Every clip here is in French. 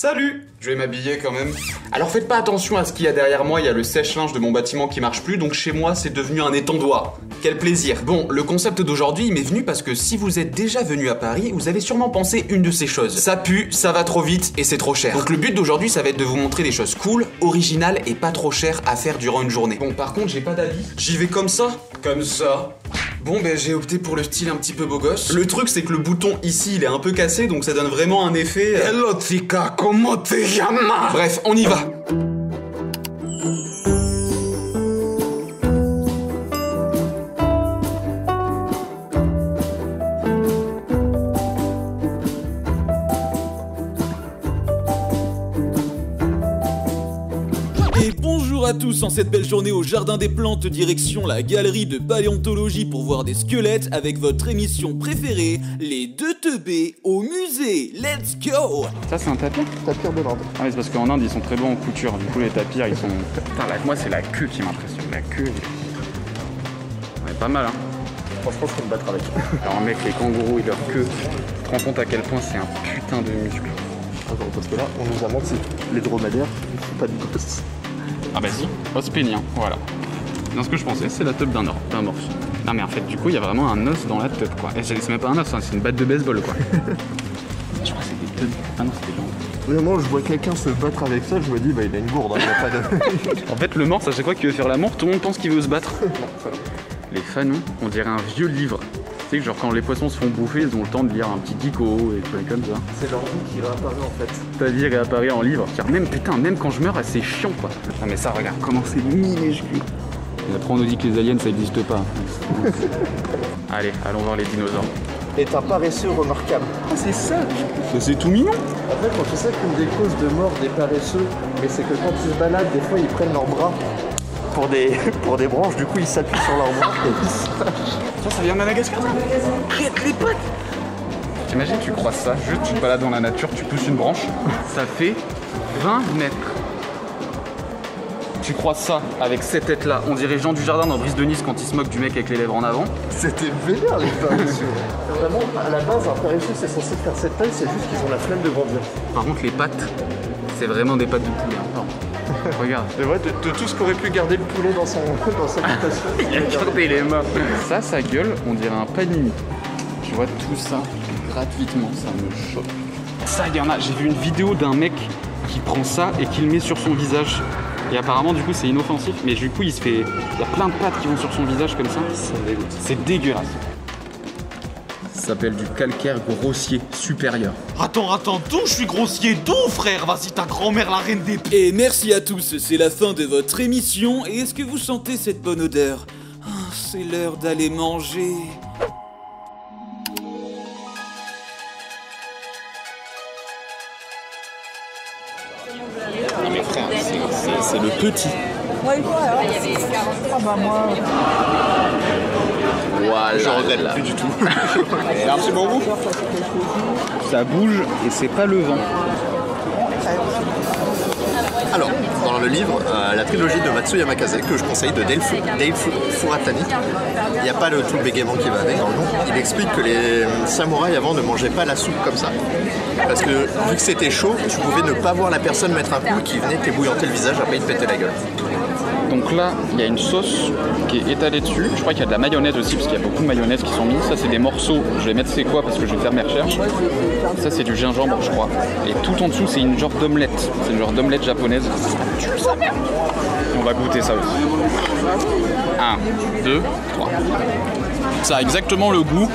Salut! Je vais m'habiller quand même. Alors faites pas attention à ce qu'il y a derrière moi, il y a le sèche-linge de mon bâtiment qui marche plus, donc chez moi c'est devenu un étendoir. Quel plaisir. Bon, le concept d'aujourd'hui il m'est venu parce que si vous êtes déjà venu à Paris, vous avez sûrement pensé une de ces choses. Ça pue, ça va trop vite et c'est trop cher. Donc le but d'aujourd'hui ça va être de vous montrer des choses cool, originales et pas trop chères à faire durant une journée. Bon par contre j'ai pas d'habit. J'y vais comme ça. Comme ça. Bon ben j'ai opté pour le style un petit peu beau gosse. Le truc c'est que le bouton ici il est un peu cassé donc ça donne vraiment un effet... Hello chica, comment te llamas? Bref, on y va. Bonjour à tous, en cette belle journée au Jardin des Plantes, direction la galerie de paléontologie pour voir des squelettes avec votre émission préférée, les deux teubés au musée. Let's go! Ça c'est un tapir? Tapir de l'Inde. Ah mais c'est parce qu'en Inde ils sont très bons en couture, du coup les tapirs ils sont... Putain là, moi c'est la queue qui m'impressionne, la queue... On est pas mal hein. Franchement je peux me battre avec. Alors mec, les kangourous et leur queue, tu te rends compte à quel point c'est un putain de muscle. Attends, parce que là on nous a menti. Les dromadaires, pas de gosse. Ah bah si, ospénien, voilà. Dans ce que je pensais, c'est la teub d'un morse. Non mais en fait, du coup, il y a vraiment un os dans la teub, quoi. Et c'est même pas un os, hein, c'est une batte de baseball, quoi. Je crois que c'est des teubs. Ah non, c'est des jambes. Vraiment, je vois quelqu'un se battre avec ça, je me dis, bah il a une gourde, hein, il a pas de... En fait, le morse, à chaque fois qu'il veut faire l'amour, tout le monde pense qu'il veut se battre. Les fanons, on dirait un vieux livre. Tu sais que genre quand les poissons se font bouffer, ils ont le temps de lire un petit Kiko et tout comme ça. C'est leur vie qui réapparaît en fait. Ta vie réapparaît en livre. Car même putain, même quand je meurs, c'est chiant quoi. Non mais ça regarde comment c'est minuscule. Et après on nous dit que les aliens ça n'existe pas. Allez, allons voir les dinosaures. Et un paresseux remarquable. Ah c'est ça. C'est tout mignon. En fait, quand tu sais qu'une des causes de mort des paresseux, mais c'est que quand ils se baladent, des fois ils prennent leurs bras pour des branches, du coup ils s'appuient sur leurs bras et ils se lâchent. Ça vient de Madagascar. Arrête les pattes. T'imagines, tu croises ça, juste tu te balades dans la nature, tu pousses une branche, ça fait 20 mètres. Tu croises ça avec cette tête là, on dirait Jean Dujardin dans Brise de Nice quand il se moque du mec avec les lèvres en avant. C'était vénère les paresseux. Vraiment, à la base, un paresseux c'est censé faire cette taille, c'est juste qu'ils ont la flemme de grandir. Par contre les pattes, c'est vraiment des pattes de poulet. Hein. Regarde. Mais ouais, de tout ce qu'aurait pu garder le poulet dans sa habitation. Il a gardé les mains. Ça, sa gueule, on dirait un panini. Tu vois tout ça gratuitement, ça me choque. Ça, il y en a. J'ai vu une vidéo d'un mec qui prend ça et qui le met sur son visage. Et apparemment, du coup, c'est inoffensif. Mais du coup, il y a plein de pattes qui vont sur son visage comme ça. C'est dégueulasse. Ça s'appelle du calcaire grossier supérieur. Attends, d'où je suis grossier? D'où, frère? Vas-y, ta grand-mère, la reine des... Et merci à tous, c'est la fin de votre émission. Et est-ce que vous sentez cette bonne odeur? C'est l'heure d'aller manger. Non mais frère, c'est le petit. Ah bah moi... Voilà, je regrette plus du tout. Merci beaucoup. Ça bouge et c'est pas le vent. Alors, dans le livre, la trilogie de Matsuya Makase, que je conseille, de Dale Furatani, il n'y a pas tout le bégaiement qui va avec dans le nom. Il explique que les samouraïs avant ne mangeaient pas la soupe comme ça. Parce que vu que c'était chaud, tu pouvais ne pas voir la personne mettre un coup qui venait t'ébouillanter le visage, après il te pétait la gueule. Donc là, il y a une sauce qui est étalée dessus. Je crois qu'il y a de la mayonnaise aussi, parce qu'il y a beaucoup de mayonnaise qui sont mises. Ça, c'est des morceaux. Je vais mettre c'est quoi, parce que je vais faire mes recherches. Ça, c'est du gingembre, je crois. Et tout en dessous, c'est une genre d'omelette. C'est une genre d'omelette japonaise. On va goûter ça aussi. 1, 2, 3. Ça a exactement le goût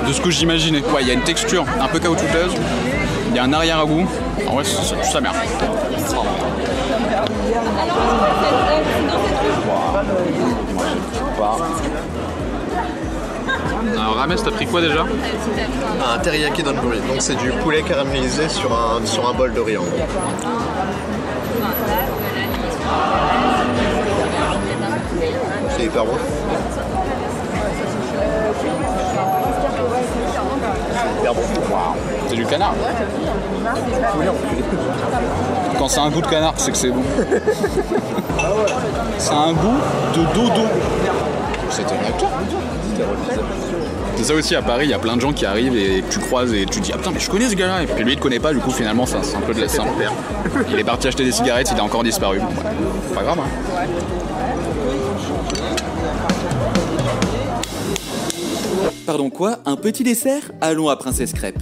de ce que j'imaginais. Ouais, il y a une texture un peu caoutchouteuse. Il y a un arrière-goût. En vrai, ça merde. Alors Rames, t'as pris quoi déjà? Un teriyaki donburi, donc c'est du poulet caramélisé sur un bol de riz en gros. C'est hyper bon. Hyper bon. Wow. C'est du canard. Quand c'est un goût de canard, c'est que c'est bon. C'est un goût de dodo. C'était un acteur. C'est ça aussi à Paris, il y a plein de gens qui arrivent et tu croises et tu dis ah putain mais je connais ce gars-là et puis lui il te connaît pas, du coup finalement c'est un peu de la simple. Il est parti acheter des cigarettes, il a encore disparu. Bon, ouais. Pas grave hein. Pardon quoi? Un petit dessert? Allons à Princesse Crêpe.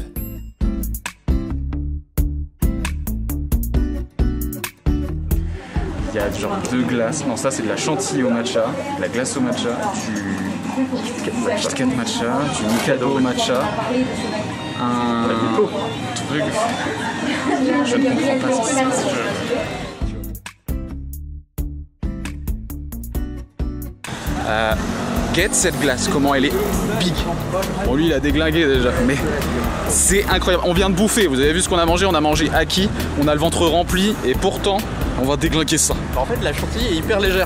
Il y a genre 2 glaces. Non, ça c'est de la chantilly au matcha. La glace au matcha, Kit Kat matcha, du Mikado au matcha. Un truc. Je ne comprends pas ce qui se passe. Get cette glace, comment elle est big. Bon lui il a déglingué déjà, mais c'est incroyable. On vient de bouffer, vous avez vu ce qu'on a mangé acquis, on a le ventre rempli et pourtant on va déglinguer ça. En fait la chantilly est hyper légère.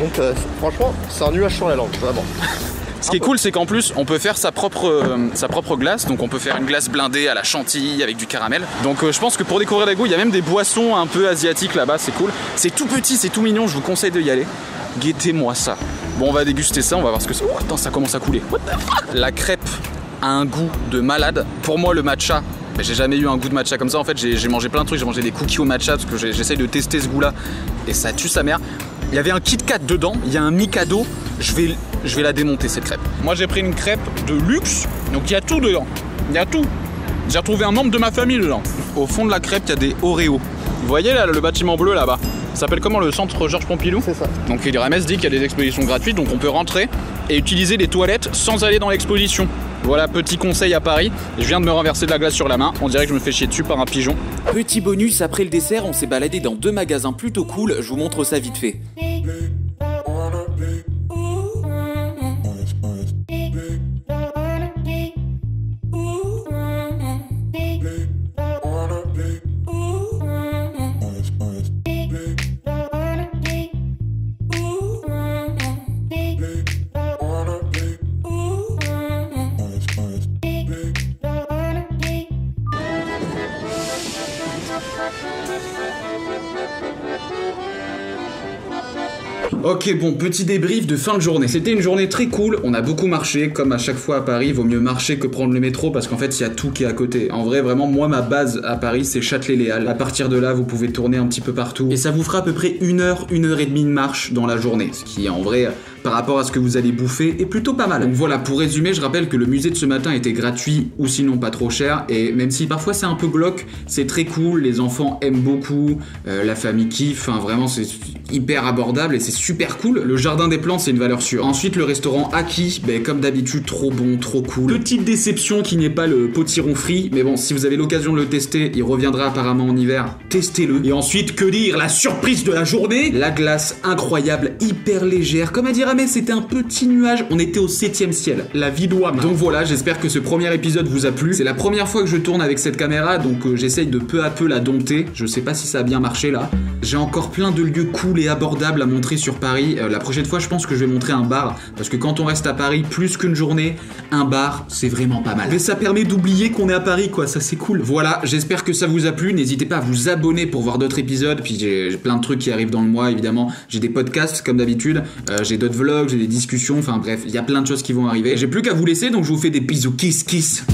Donc franchement c'est un nuage sur la langue, vraiment. Ce qui est cool, c'est qu'en plus, on peut faire sa propre glace. Donc on peut faire une glace blindée à la chantilly avec du caramel. Donc je pense que pour découvrir des goûts, il y a même des boissons un peu asiatiques là-bas, c'est cool. C'est tout petit, c'est tout mignon, je vous conseille d'y aller. Guettez-moi ça. Bon, on va déguster ça, on va voir ce que c'est. Oh, attends, ça commence à couler. What the fuck? La crêpe a un goût de malade. Pour moi, le matcha, mais j'ai jamais eu un goût de matcha comme ça. En fait, j'ai mangé plein de trucs. J'ai mangé des cookies au matcha parce que j'essaye de tester ce goût-là. Et ça tue sa mère. Il y avait un Kit Kat dedans, il y a un Mikado. Je vais la démonter cette crêpe. Moi, j'ai pris une crêpe de luxe. Donc, il y a tout dedans. Il y a tout. J'ai retrouvé un membre de ma famille dedans. Au fond de la crêpe, il y a des Oreos. Vous voyez là, le bâtiment bleu là-bas? Ça s'appelle comment, le centre Georges Pompidou? C'est ça. Donc Hermès dit qu'il y a des expositions gratuites, donc on peut rentrer et utiliser les toilettes sans aller dans l'exposition. Voilà, petit conseil à Paris. Je viens de me renverser de la glace sur la main, on dirait que je me fais chier dessus par un pigeon. Petit bonus, après le dessert, on s'est baladé dans 2 magasins plutôt cool, je vous montre ça vite fait. Ok, bon, petit débrief de fin de journée. C'était une journée très cool, on a beaucoup marché, comme à chaque fois à Paris, vaut mieux marcher que prendre le métro parce qu'en fait il y a tout qui est à côté. En vrai, vraiment, moi ma base à Paris c'est Châtelet-Les Halles. À partir de là, vous pouvez tourner un petit peu partout et ça vous fera à peu près 1 heure, 1 heure et demie de marche dans la journée, ce qui en vrai, par rapport à ce que vous allez bouffer, est plutôt pas mal. Donc voilà, pour résumer, je rappelle que le musée de ce matin était gratuit ou sinon pas trop cher, et même si parfois c'est un peu glauque, c'est très cool, les enfants aiment beaucoup, la famille kiffe, enfin vraiment c'est hyper abordable et c'est super cool. Le jardin des plantes c'est une valeur sûre. Ensuite le restaurant Aki, comme d'habitude trop bon, trop cool. Petite déception qu'il n'y ait pas le potiron frit, mais bon, si vous avez l'occasion de le tester, il reviendra apparemment en hiver, testez-le. Et ensuite, que dire, la surprise de la journée, la glace incroyable, hyper légère, comme a dit Ramès, c'était un petit nuage, on était au 7e ciel, la vie doit. Donc voilà, j'espère que ce premier épisode vous a plu. C'est la première fois que je tourne avec cette caméra, donc j'essaye de peu à peu la dompter. Je sais pas si ça a bien marché là. J'ai encore plein de lieux cool et abordables à montrer sur Paris. La prochaine fois, je pense que je vais montrer un bar, parce que quand on reste à Paris plus qu'une journée, un bar, c'est vraiment pas mal. Mais ça permet d'oublier qu'on est à Paris, quoi, ça c'est cool. Voilà, j'espère que ça vous a plu. N'hésitez pas à vous abonner pour voir d'autres épisodes, puis j'ai plein de trucs qui arrivent dans le mois, évidemment. J'ai des podcasts, comme d'habitude, j'ai d'autres vlogs, j'ai des discussions, enfin bref, il y a plein de choses qui vont arriver. J'ai plus qu'à vous laisser, donc je vous fais des bisous kiss kiss.